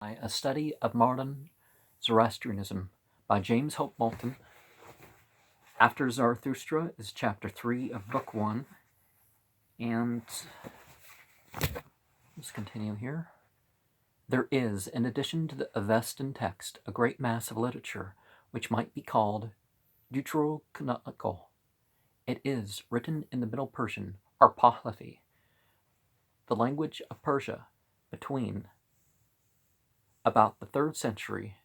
A Study of Modern Zoroastrianism by James Hope Moulton. After Zarathustra is chapter 3 of book 1. And let's continue here. There is, in addition to the Avestan text, a great mass of literature which might be called deuterocanonical. It is written in the Middle Persian, or Pahlavi, the language of Persia, between about the 3rd century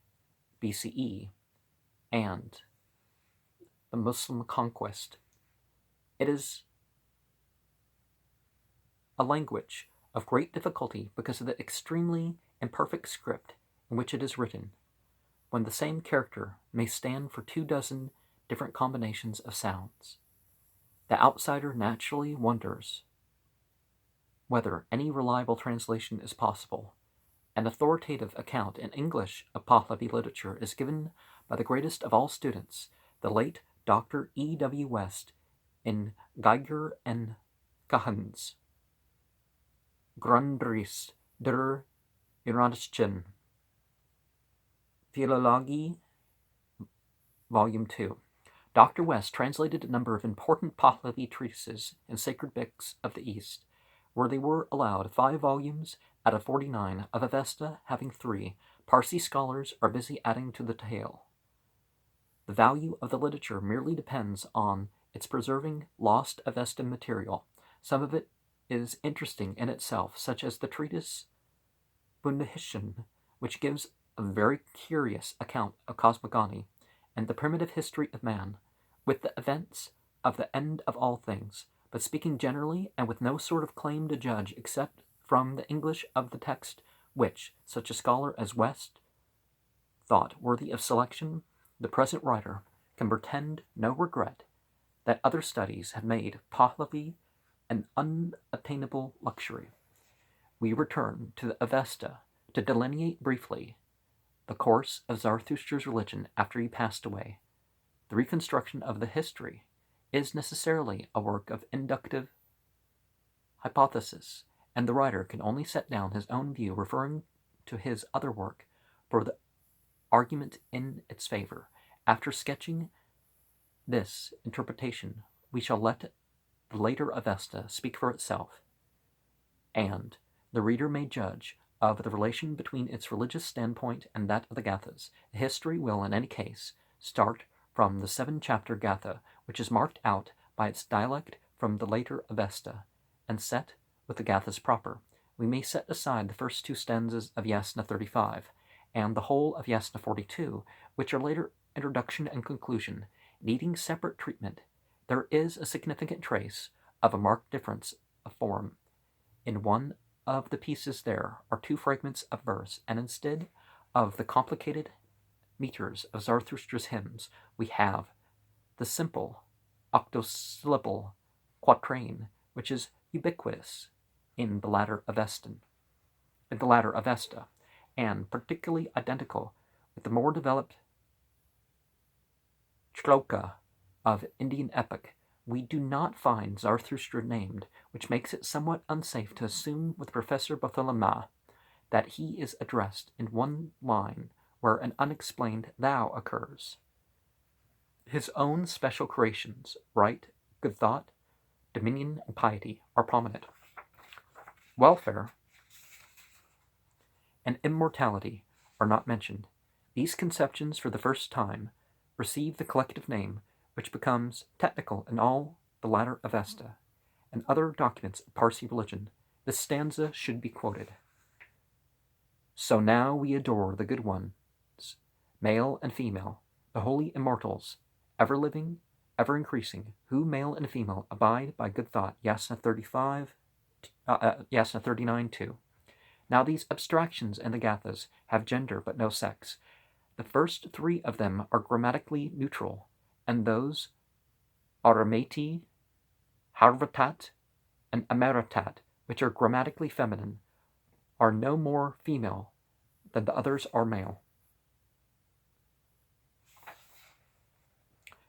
BCE and the Muslim conquest. It is a language of great difficulty because of the extremely imperfect script in which it is written, when the same character may stand for 24 different combinations of sounds. The outsider naturally wonders whether any reliable translation is possible. An authoritative account in English of Pahlavi literature is given by the greatest of all students, the late Dr. E. W. West, in Geiger and Kahans Grundriss der iranischen Philologie, Volume 2. Dr. West translated a number of important Pahlavi treatises in sacred books of the East, where they were allowed 5 volumes out of 49, of Avesta having 3. Parsi scholars are busy adding to the tale. The value of the literature merely depends on its preserving lost Avestan material. Some of it is interesting in itself, such as the treatise Bundahishan, which gives a very curious account of cosmogony and the primitive history of man, with the events of the end of all things, but speaking generally and with no sort of claim to judge except from the English of the text, which such a scholar as West thought worthy of selection, the present writer can pretend no regret that other studies have made Pahlavi an unattainable luxury. We return to the Avesta to delineate briefly the course of Zarathustra's religion after he passed away. The reconstruction of the history is necessarily a work of inductive hypothesis, and the writer can only set down his own view, referring to his other work for the argument in its favor. After sketching this interpretation, we shall let the later Avesta speak for itself, and the reader may judge of the relation between its religious standpoint and that of the Gathas. The history will, in any case, start from the 7-chapter Gatha, which is marked out by its dialect from the later Avesta, and set with the Gathas proper. We may set aside the first 2 stanzas of Yasna 35, and the whole of Yasna 42, which are later introduction and conclusion, needing separate treatment. There is a significant trace of a marked difference of form. In one of the pieces there are 2 fragments of verse, and instead of the complicated meters of Zarathustra's hymns, we have the simple octosyllable quatrain, which is ubiquitous in the latter Avesta, and particularly identical with the more developed shloka of Indian epic. We do not find Zarathustra named, which makes it somewhat unsafe to assume with Professor Bartholomew that he is addressed in one line where an unexplained thou occurs. His own special creations, right, good thought, dominion, and piety, are prominent. Welfare and immortality are not mentioned. These conceptions, for the first time, receive the collective name, which becomes technical in all the latter Avesta and other documents of Parsi religion. This stanza should be quoted. So now we adore the good ones, male and female, the holy immortals, ever living, ever increasing, who, male and female, abide by good thought. Yasna 39 2. Now these abstractions in the Gathas have gender but no sex. The first 3 of them are grammatically neutral, and those Aramati, Harvatat, and Amaratat, which are grammatically feminine, are no more female than the others are male.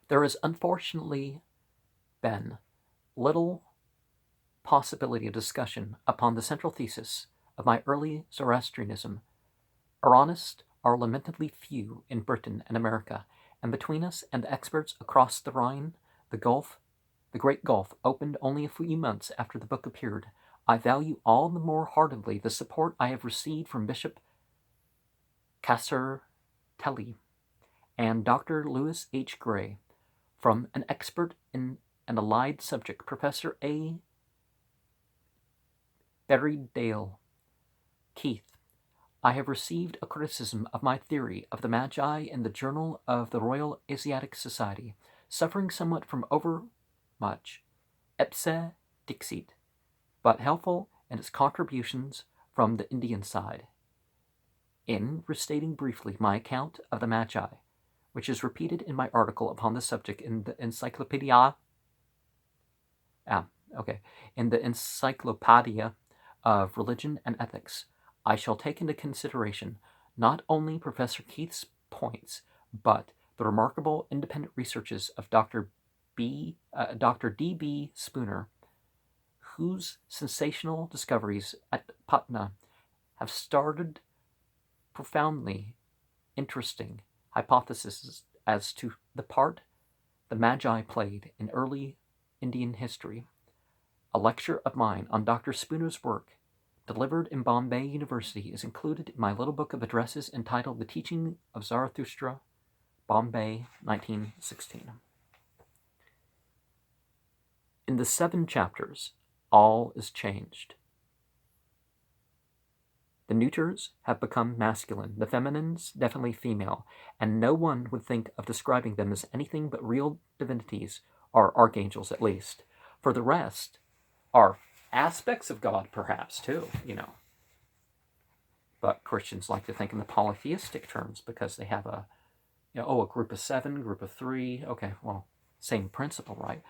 There has unfortunately been little possibility of discussion upon the central thesis of my early Zoroastrianism, Iranists are lamentably few in Britain and America, and between us and the experts across the Rhine, the great gulf, opened only a few months after the book appeared. I value all the more heartily the support I have received from Bishop Cassertelli and Dr. Lewis H. Gray, from an expert in an allied subject, Professor A. Berrydale Keith. I have received a criticism of my theory of the Magi in the Journal of the Royal Asiatic Society, suffering somewhat from overmuch ipse dixit, but helpful in its contributions from the Indian side. In restating briefly my account of the Magi, which is repeated in my article upon the subject in the Encyclopedia of Religion and Ethics, I shall take into consideration not only Professor Keith's points, but the remarkable independent researches of Dr. D.B. Spooner, whose sensational discoveries at Patna have started profoundly interesting hypotheses as to the part the Magi played in early Indian history. A lecture of mine on Dr. Spooner's work, delivered in Bombay University, is included in my little book of addresses entitled The Teaching of Zarathustra, Bombay, 1916. In the 7 chapters, all is changed. The neuters have become masculine, the feminines definitely female, and no one would think of describing them as anything but real divinities, or archangels at least. For the rest are aspects of God, perhaps, too, But Christians like to think in the polytheistic terms because they have a group of 7, group of 3. Okay, well, same principle, right?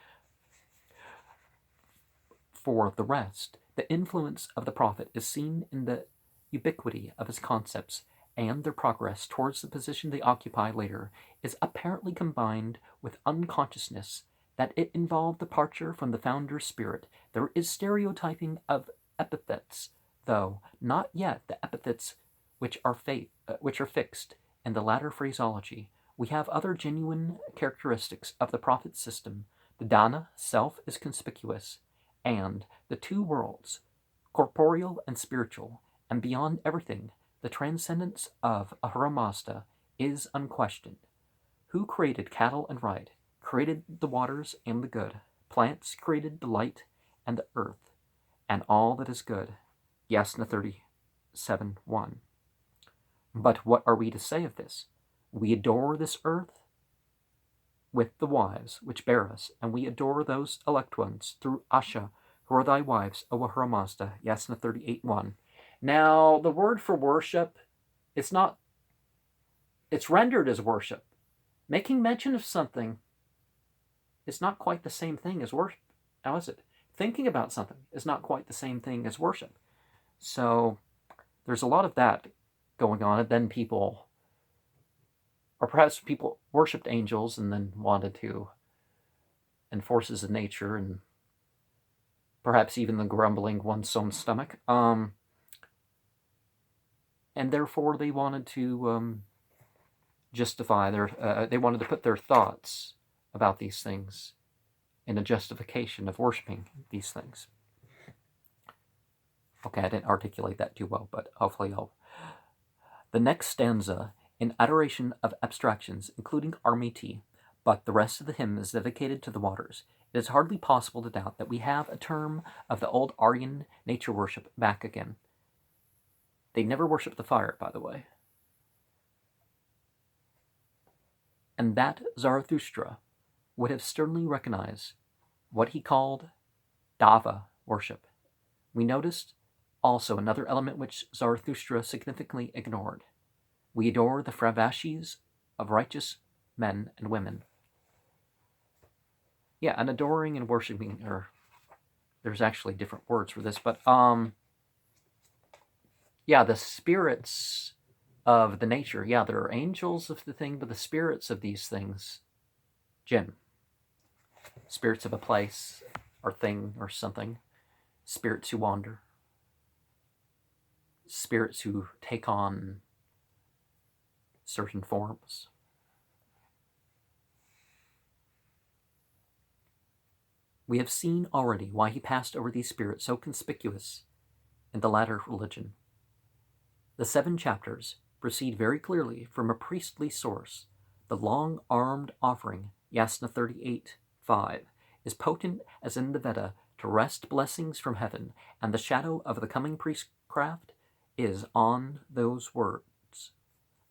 For the rest, the influence of the prophet is seen in the ubiquity of his concepts, and their progress towards the position they occupy later is apparently combined with unconsciousness that it involved departure from the founder's spirit. There is stereotyping of epithets, though not yet the epithets which are fixed in the latter phraseology. We have other genuine characteristics of the prophet's system. The Dana, self, is conspicuous, and the 2 worlds, corporeal and spiritual, and beyond everything, the transcendence of Ahura Mazda is unquestioned. Who created cattle and right, created the waters and the good, plants, created the light and the earth, and all that is good. Yasna 37:1. But what are we to say of this? We adore this earth with the wives which bear us, and we adore those elect ones through Asha, who are thy wives, O Ahura Mazda. Yasna 38:1. Now, the word for worship, it's rendered as worship. Making mention of something is not quite the same thing as worship. How is it? Thinking about something is not quite the same thing as worship. So, there's a lot of that going on, and then people worshipped angels and then wanted to, and forces of nature, and perhaps even the grumbling one's own stomach. And therefore they wanted to justify they wanted to put their thoughts about these things in a justification of worshiping these things. Okay, I didn't articulate that too well, but hopefully The next stanza, in adoration of abstractions, including Armiti, but the rest of the hymn is dedicated to the waters. It is hardly possible to doubt that we have a term of the old Aryan nature worship back again. They never worshipped the fire, by the way. And that Zarathustra would have sternly recognized what he called Dava worship. We noticed also another element which Zarathustra significantly ignored. We adore the Fravashis of righteous men and women. Yeah, and adoring and worshiping there's actually different words for this, but the spirits of the nature. Yeah, there are angels of the thing, but the spirits of these things, jinn. Spirits of a place or thing or something. Spirits who wander. Spirits who take on certain forms. We have seen already why he passed over these spirits so conspicuous in the latter religion. The 7 chapters proceed very clearly from a priestly source. The long-armed offering, Yasna 38:5, is potent as in the Veda to wrest blessings from heaven, and the shadow of the coming priestcraft is on those words.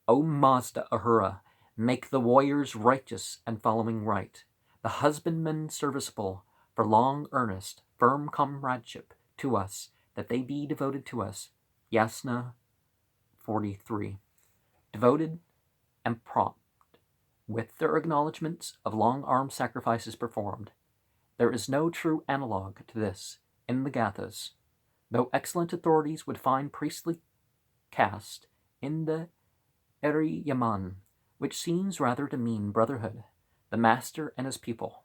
O Mazda Ahura, make the warriors righteous and following right, the husbandmen serviceable, for long earnest, firm comradeship to us, that they be devoted to us. Yasna 43. Devoted and prompt, with their acknowledgments of long-arm sacrifices performed. There is no true analogue to this in the Gathas, though excellent authorities would find priestly caste in the Eri Yaman, which seems rather to mean brotherhood, the master and his pupil.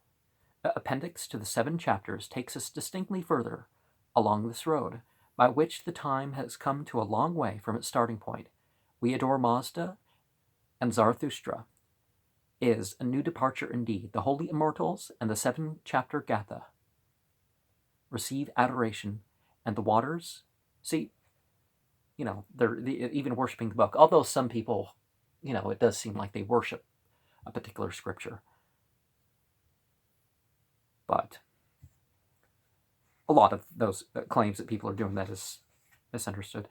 The appendix to the 7 chapters takes us distinctly further along this road, by which the time has come to a long way from its starting point. We adore Mazda and Zarathustra is a new departure indeed. The holy immortals and the 7-chapter Gatha receive adoration, and the waters, see, they're even worshiping the book. Although some people, it does seem like they worship a particular scripture. But a lot of those claims that people are doing, that is misunderstood.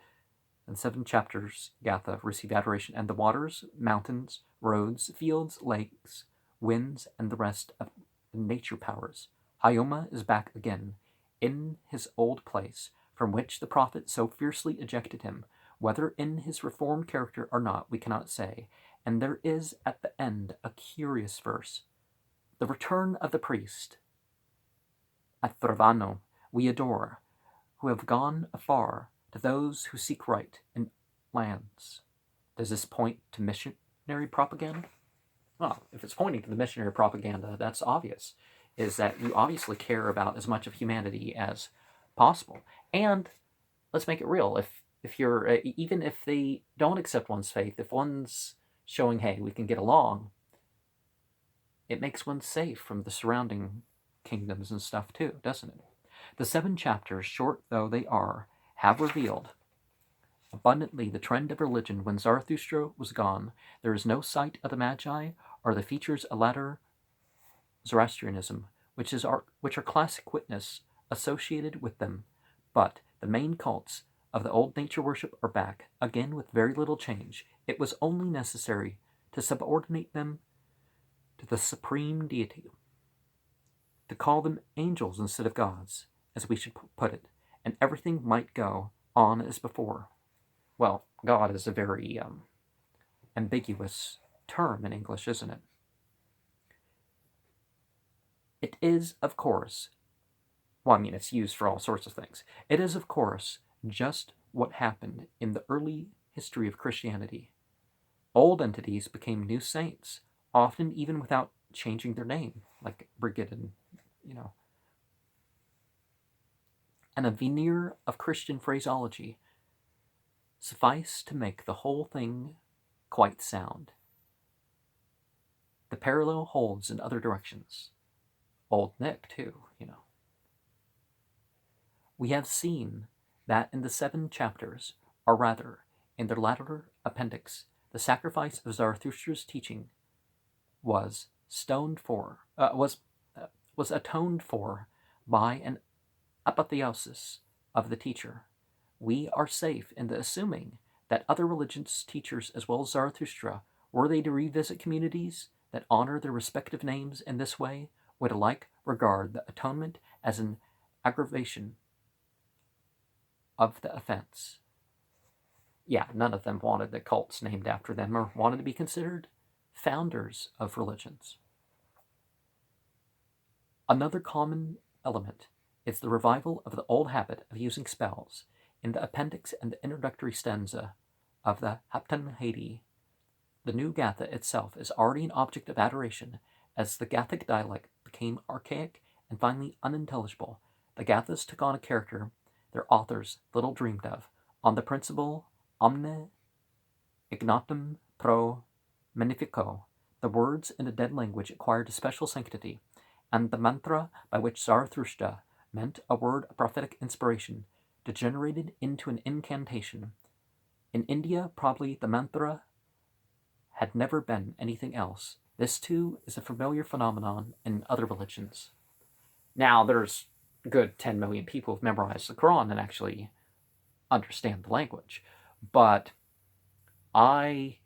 And 7 chapters, Gatha, receive adoration, and the waters, mountains, roads, fields, lakes, winds, and the rest of the nature powers. Hyoma is back again, in his old place, from which the prophet so fiercely ejected him. Whether in his reformed character or not, we cannot say, and there is at the end a curious verse. The return of the priest, Atharvano, we adore, who have gone afar, to those who seek right in lands. Does this point to missionary propaganda? Well, if it's pointing to the missionary propaganda, that's obvious, is that you obviously care about as much of humanity as possible. And let's make it real. If you're, even if they don't accept one's faith, if one's showing, hey, we can get along, it makes one safe from the surrounding kingdoms and stuff too, doesn't it? The 7 chapters, short though they are, have revealed abundantly the trend of religion when Zarathustra was gone. There is no sight of the Magi or the features of latter Zoroastrianism, which are classic witness associated with them, but the main cults of the old nature worship are back, again with very little change. It was only necessary to subordinate them to the supreme deity, to call them angels instead of gods, as we should put it, and everything might go on as before. Well, God is a very ambiguous term in English, isn't it? It is, of course, it's used for all sorts of things. It is, of course, just what happened in the early history of Christianity. Old entities became new saints, often even without changing their name, like Brigid and, and a veneer of Christian phraseology suffice to make the whole thing quite sound. The parallel holds in other directions. Old Nick, too, We have seen that in the 7 chapters, or rather, in their latter appendix, the sacrifice of Zarathustra's teaching was atoned for by an apotheosis of the teacher. We are safe in the assuming that other religions' teachers, as well as Zarathustra, were they to revisit communities that honor their respective names in this way, would alike regard the atonement as an aggravation of the offense. Yeah, none of them wanted the cults named after them or wanted to be considered founders of religions. Another common element is the revival of the old habit of using spells. In the appendix and the introductory stanza of the Haptan Haiti, the new Gatha itself is already an object of adoration, as the Gathic dialect became archaic and finally unintelligible. The Gathas took on a character their authors little dreamed of, on the principle omne ignotum pro Magnifico, the words in the dead language acquired a special sanctity, and the mantra by which Zarathustra meant a word of prophetic inspiration degenerated into an incantation. In India, probably the mantra had never been anything else. This, too, is a familiar phenomenon in other religions. Now, there's a good 10 million people who've memorized the Quran and actually understand the language. But I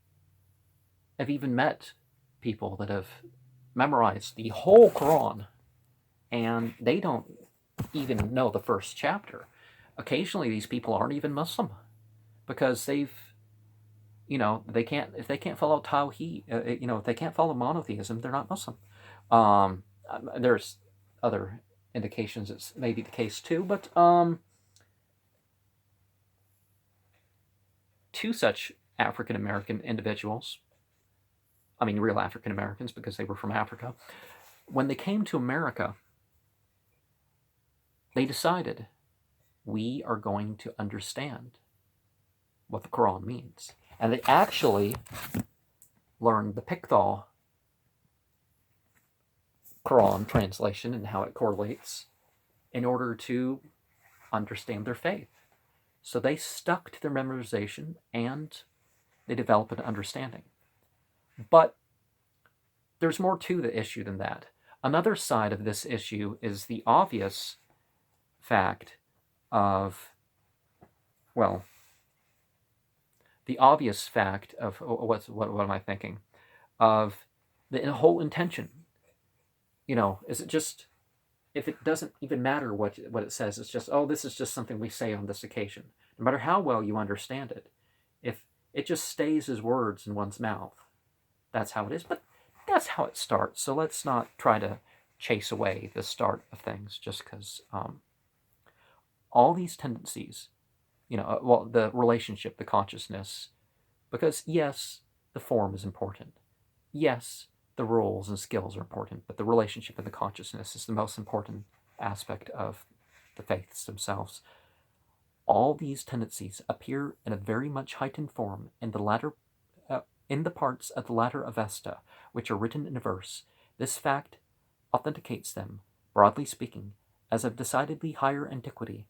have even met people that have memorized the whole Quran and they don't even know the first chapter. Occasionally, these people aren't even Muslim because they've, if they can't follow Tawheed, if they can't follow monotheism, they're not Muslim. There's other indications it's maybe the case too, but two such African American individuals, I mean real African Americans because they were from Africa, when they came to America, they decided we are going to understand what the Quran means. And they actually learned the Pickthall Quran translation and how it correlates in order to understand their faith. So they stuck to their memorization and they developed an understanding. But there's more to the issue than that. Another side of this issue is the obvious fact of, what am I thinking? Of the whole intention. Is it just, if it doesn't even matter what it says, it's just, this is just something we say on this occasion. No matter how well you understand it, if it just stays as words in one's mouth, that's how it is. But that's how it starts. So let's not try to chase away the start of things just because all these tendencies, the relationship, the consciousness, because yes, the form is important. Yes, the rules and skills are important, but the relationship and the consciousness is the most important aspect of the faiths themselves. All these tendencies appear in a very much heightened form in the parts of the latter Avesta, which are written in verse. This fact authenticates them, broadly speaking, as of decidedly higher antiquity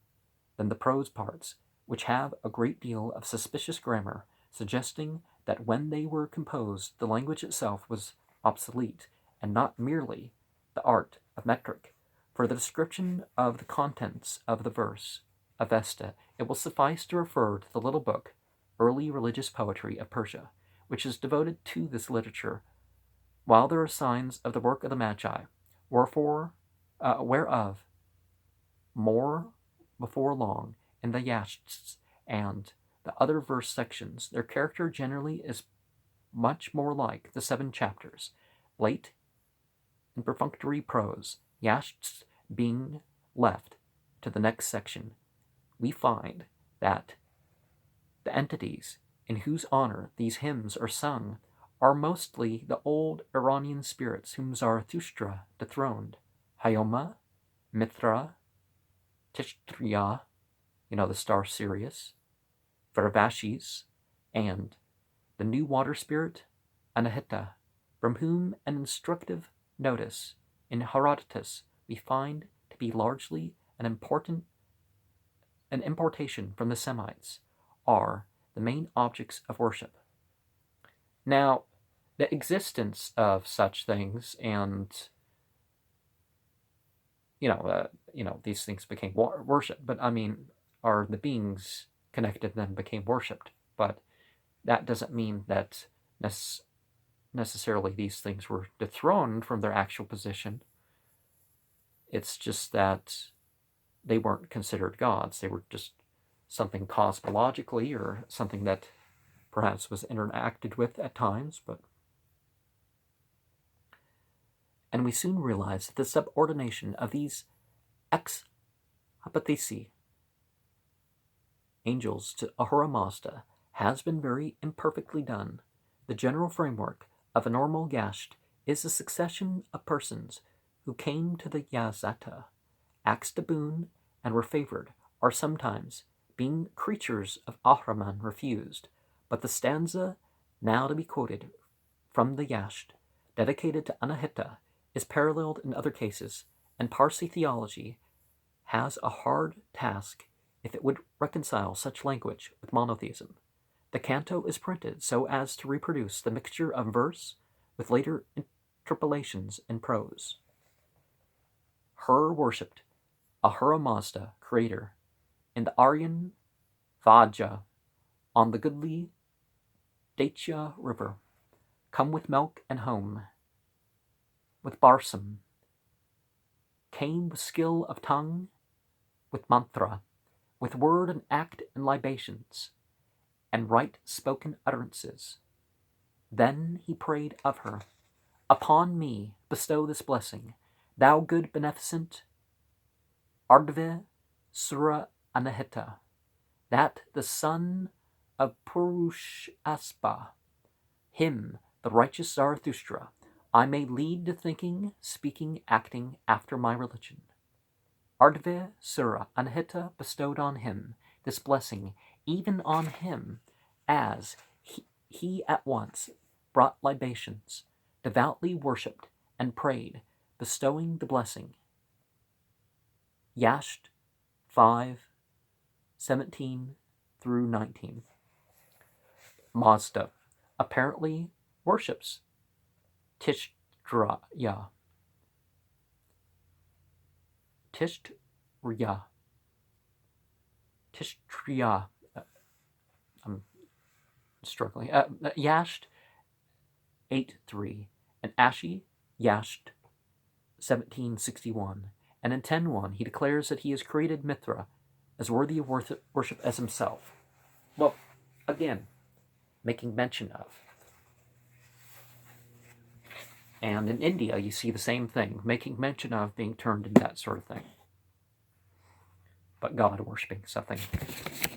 than the prose parts, which have a great deal of suspicious grammar, suggesting that when they were composed the language itself was obsolete, and not merely the art of metric. For the description of the contents of the verse Avesta, it will suffice to refer to the little book, Early Religious Poetry of Persia, which is devoted to this literature, while there are signs of the work of the Magi, whereof more before long in the Yashts and the other verse sections, their character generally is much more like the 7 chapters, late and perfunctory prose, Yashts being left to the next section. We find that the entities in whose honor these hymns are sung are mostly the old Iranian spirits whom Zarathustra dethroned, Hyoma, Mithra, Tishtriya, the star Sirius, Varavashis, and the new water spirit, Anahita, from whom an instructive notice in Herodotus we find to be largely an importation from the Semites, are the main objects of worship. Now, the existence of such things and these things became worship, but are the beings connected to them became worshipped, but that doesn't mean that necessarily these things were dethroned from their actual position. It's just that they weren't considered gods. They were just something cosmologically or something that perhaps was interacted with at times, and we soon realized that the subordination of these ex hypothesi angels to Ahura Mazda has been very imperfectly done. The general framework of a normal Yasht is a succession of persons who came to the Yazata, asked a boon, and were favored, or sometimes, being creatures of Ahriman, refused. But the stanza now to be quoted from the Yasht, dedicated to Anahita, is paralleled in other cases, and Parsi theology has a hard task if it would reconcile such language with monotheism. The canto is printed so as to reproduce the mixture of verse with later interpolations in prose. Her worshipped Ahura Mazda, creator, in the Aryan Vaja on the goodly Daitya river. Come with milk and home, with barsam. Came with skill of tongue, with mantra, with word and act and libations, and right spoken utterances. Then he prayed of her, upon me bestow this blessing, thou good beneficent Ardve Sura Anahita, that the son of Purushaspa, him, the righteous Zarathustra, I may lead to thinking, speaking, acting after my religion. Ardve Sura Anahita bestowed on him this blessing, even on him, as he at once brought libations, devoutly worshipped and prayed, bestowing the blessing. Yasht 5:17 through 19. Mazda apparently worships Tishtrya. I'm struggling. Yasht 8:3 and Ashi Yasht 17:61. And in 10:1 he declares that he has created Mithra as worthy of worship as himself. Well, again, making mention of. And in India, you see the same thing, making mention of being turned into that sort of thing. But God worshipping something.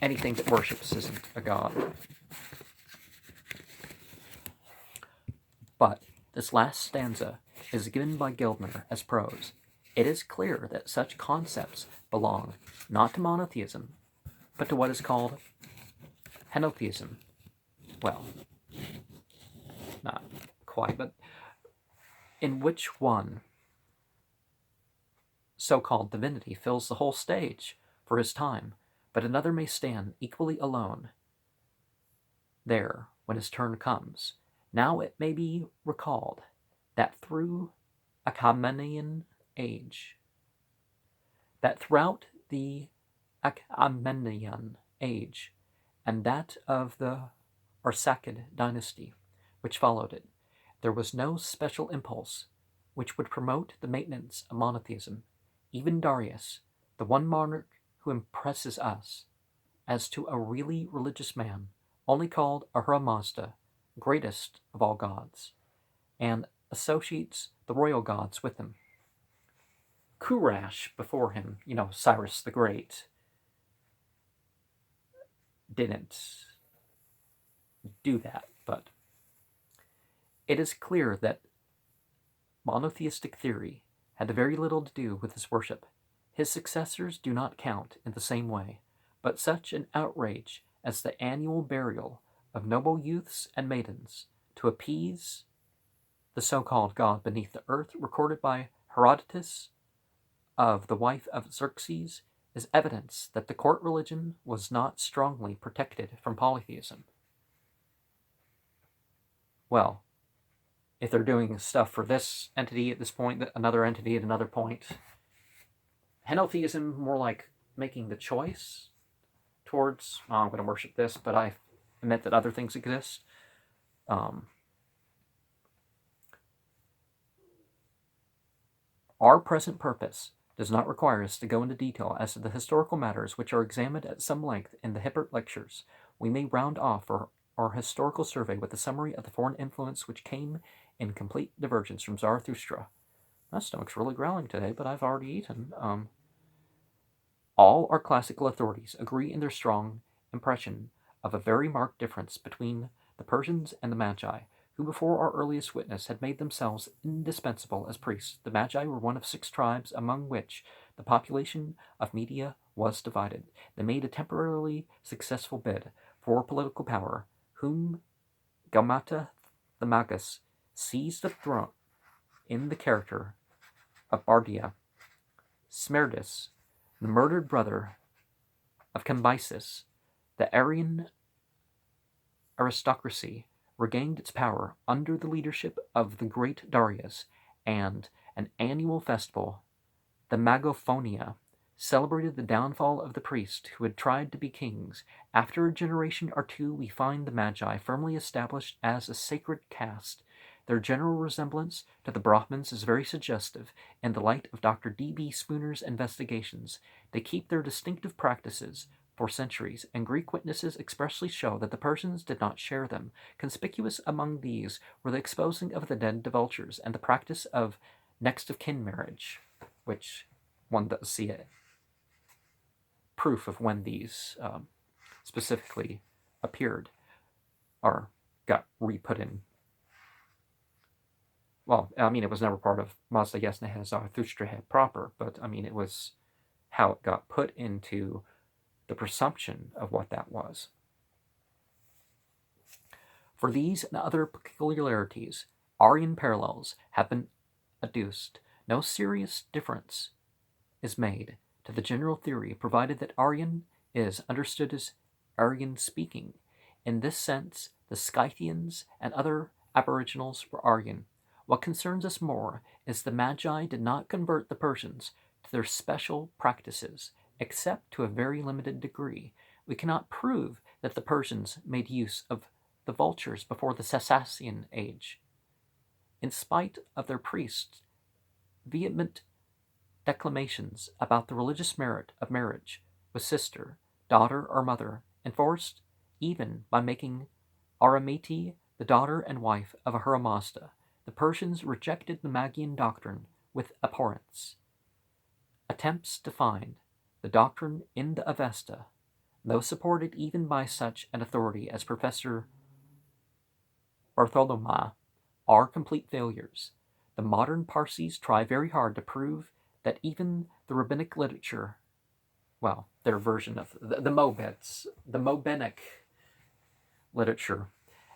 Anything that worships isn't a God. But this last stanza is given by Gildner as prose. It is clear that such concepts belong not to monotheism, but to what is called henotheism. Well, not quite, but in which one so-called divinity fills the whole stage for his time, but another may stand equally alone there when his turn comes. Now it may be recalled that through Achaemenian age, that throughout the Achaemenian age and that of the Arsacid dynasty, which followed it, there was no special impulse which would promote the maintenance of monotheism. Even Darius, the one monarch who impresses us as to a really religious man, only called Ahura Mazda greatest of all gods, and associates the royal gods with him. Kurash before him, Cyrus the Great, didn't do that, but it is clear that monotheistic theory had very little to do with his worship. His successors do not count in the same way, but such an outrage as the annual burial of noble youths and maidens to appease the so-called god beneath the earth, recorded by Herodotus of the wife of Xerxes, is evidence that the court religion was not strongly protected from polytheism. Well, if they're doing stuff for this entity at this point, another entity at another point, henotheism more like making the choice towards, I'm going to worship this, but I admit that other things exist. Our present purpose does not require us to go into detail as to the historical matters which are examined at some length in the Hibbert Lectures. We may round off our historical survey with a summary of the foreign influence which came in complete divergence from Zarathustra. My stomach's really growling today, but I've already eaten. All our classical authorities agree in their strong impression of a very marked difference between the Persians and the Magi, who before our earliest witness had made themselves indispensable as priests. The Magi were one of 6 tribes among which the population of Media was divided. They made a temporarily successful bid for political power, whom Gaumata the Magus seized the throne in the character of Bardia. Smerdis, the murdered brother of Cambyses, the Aryan aristocracy, regained its power under the leadership of the great Darius, and an annual festival, the Magophonia, celebrated the downfall of the priests who had tried to be kings. After a generation or two, we find the Magi firmly established as a sacred caste. Their general resemblance to the Brahmins is very suggestive in the light of Dr. D.B. Spooner's investigations. They keep their distinctive practices for centuries, and Greek witnesses expressly show that the Persians did not share them. Conspicuous among these were the exposing of the dead to vultures and the practice of next of kin marriage, which one does see it. Proof of when these specifically appeared or got re-put in. Well, I mean, it was never part of Mazda Yasna Zarathustra proper, but I mean, it was how it got put into the presumption of what that was. For these and other peculiarities, Aryan parallels have been adduced. No serious difference is made to the general theory, provided that Aryan is understood as Aryan-speaking. In this sense, the Scythians and other aboriginals were Aryan. What concerns us more is the Magi did not convert the Persians to their special practices, except to a very limited degree. We cannot prove that the Persians made use of the vultures before the Sassanian age. In spite of their priests' vehement declamations about the religious merit of marriage with sister, daughter, or mother, enforced even by making Aramati the daughter and wife of Ahura-Mazda, the Persians rejected the Magian doctrine with abhorrence. Attempts to find the doctrine in the Avesta, though supported even by such an authority as Professor Bartholomä, are complete failures. The modern Parsis try very hard to prove that even the rabbinic literature, well, their version of the Mobenic literature,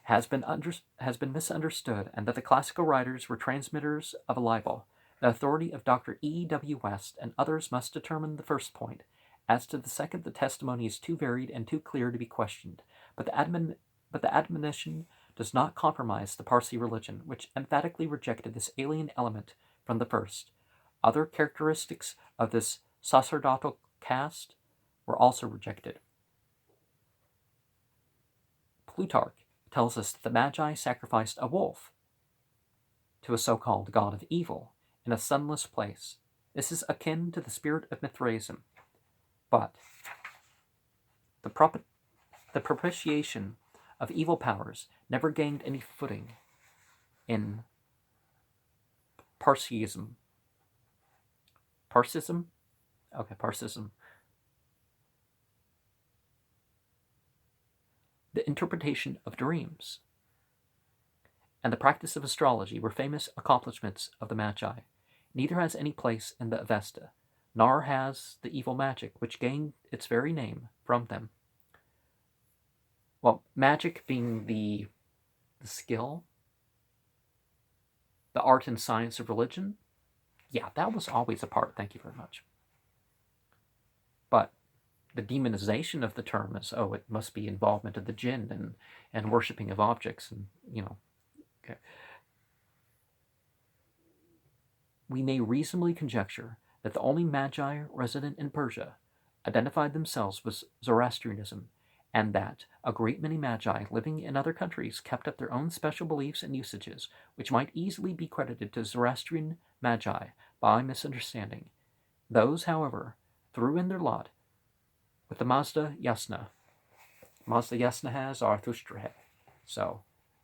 has been misunderstood, and that the classical writers were transmitters of a libel. The authority of Dr. E. W. West and others must determine the first point. As to the second, the testimony is too varied and too clear to be questioned. But the admonition does not compromise the Parsi religion, which emphatically rejected this alien element from the first. Other characteristics of this sacerdotal caste were also rejected. Plutarch tells us that the Magi sacrificed a wolf to a so-called god of evil in a sunless place. This is akin to the spirit of Mithraism. But the propitiation of evil powers never gained any footing in Parsism. Parsism? Okay, Parsism. The interpretation of dreams and the practice of astrology were famous accomplishments of the Magi. Neither has any place in the Avesta, nor has the evil magic, which gained its very name from them. Well, magic being the skill, the art and science of religion, yeah, that was always a part, thank you very much. But the demonization of the term is, oh, it must be involvement of the jinn and worshipping of objects, and, okay. We may reasonably conjecture that the only Magi resident in Persia identified themselves with Zoroastrianism, and that a great many Magi living in other countries kept up their own special beliefs and usages, which might easily be credited to Zoroastrian Magi by misunderstanding. Those, however, threw in their lot with the Mazda Yasna. Mazda Yasna has Zarathustra. So,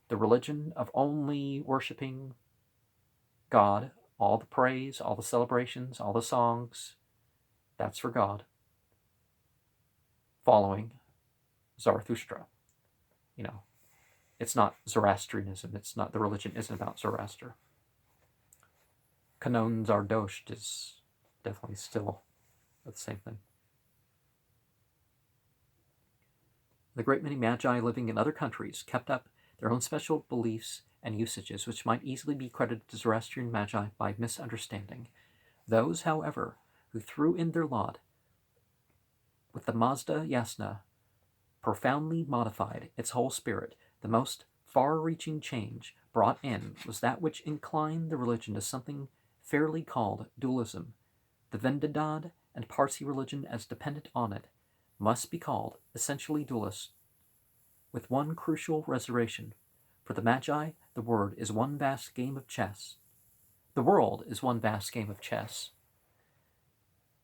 the religion of only worshipping God, all the praise, all the celebrations, all the songs, that's for God. Following Zarathustra. It's not Zoroastrianism. It's not, the religion isn't about Zoroaster. Kanon Zardosht is definitely still the same thing. The great many Magi living in other countries kept up their own special beliefs and usages which might easily be credited to Zoroastrian Magi by misunderstanding. Those, however, who threw in their lot with the Mazda Yasna profoundly modified its whole spirit. The most far-reaching change brought in was that which inclined the religion to something fairly called dualism. The Vendidad and Parsi religion, as dependent on it, must be called essentially dualist, with one crucial reservation. For the Magi, the word is one vast game of chess. The world is one vast game of chess.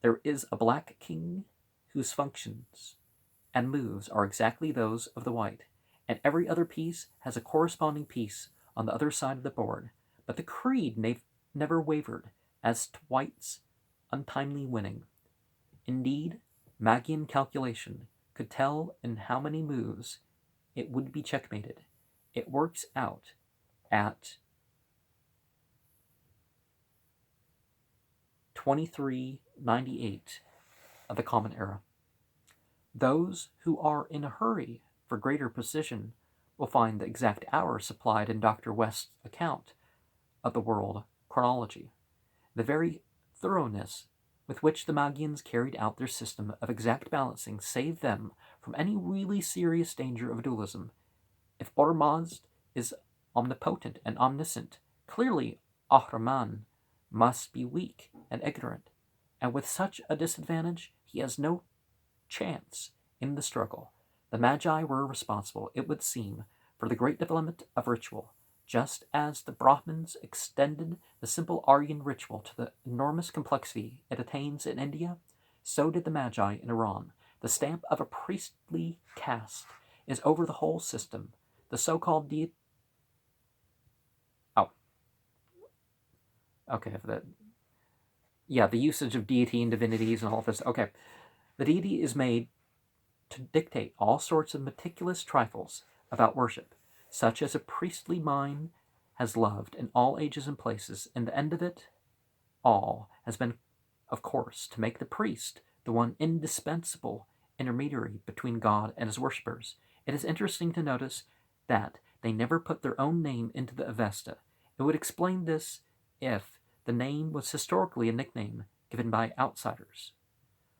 There is a black king whose functions and moves are exactly those of the white, and every other piece has a corresponding piece on the other side of the board. But the creed never wavered as to white's untimely winning. Indeed, Magian calculation could tell in how many moves it would be checkmated. It works out at 2398 of the Common Era. Those who are in a hurry for greater precision will find the exact hour supplied in Dr. West's account of the world chronology. The very thoroughness with which the Magians carried out their system of exact balancing saved them from any really serious danger of dualism. If Ormazd is omnipotent and omniscient, clearly Ahriman must be weak and ignorant, and with such a disadvantage he has no chance in the struggle. The Magi were responsible, it would seem, for the great development of ritual, just as the Brahmins extended the simple Aryan ritual to the enormous complexity it attains in India. So did the Magi in Iran. The stamp of a priestly caste is over the whole system. The so-called deity. Oh, okay. The usage of deity and divinities and all of this. Okay, the deity is made to dictate all sorts of meticulous trifles about worship, such as a priestly mind has loved in all ages and places, and the end of it all has been, of course, to make the priest the one indispensable intermediary between God and his worshippers. It is interesting to notice that they never put their own name into the Avesta. It would explain this if the name was historically a nickname given by outsiders.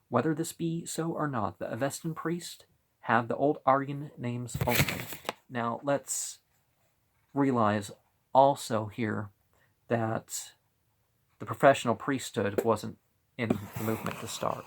Whether this be so or not, the Avestan priests have the old Aryan names only. Now, let's realize also here that the professional priesthood wasn't in the movement to start.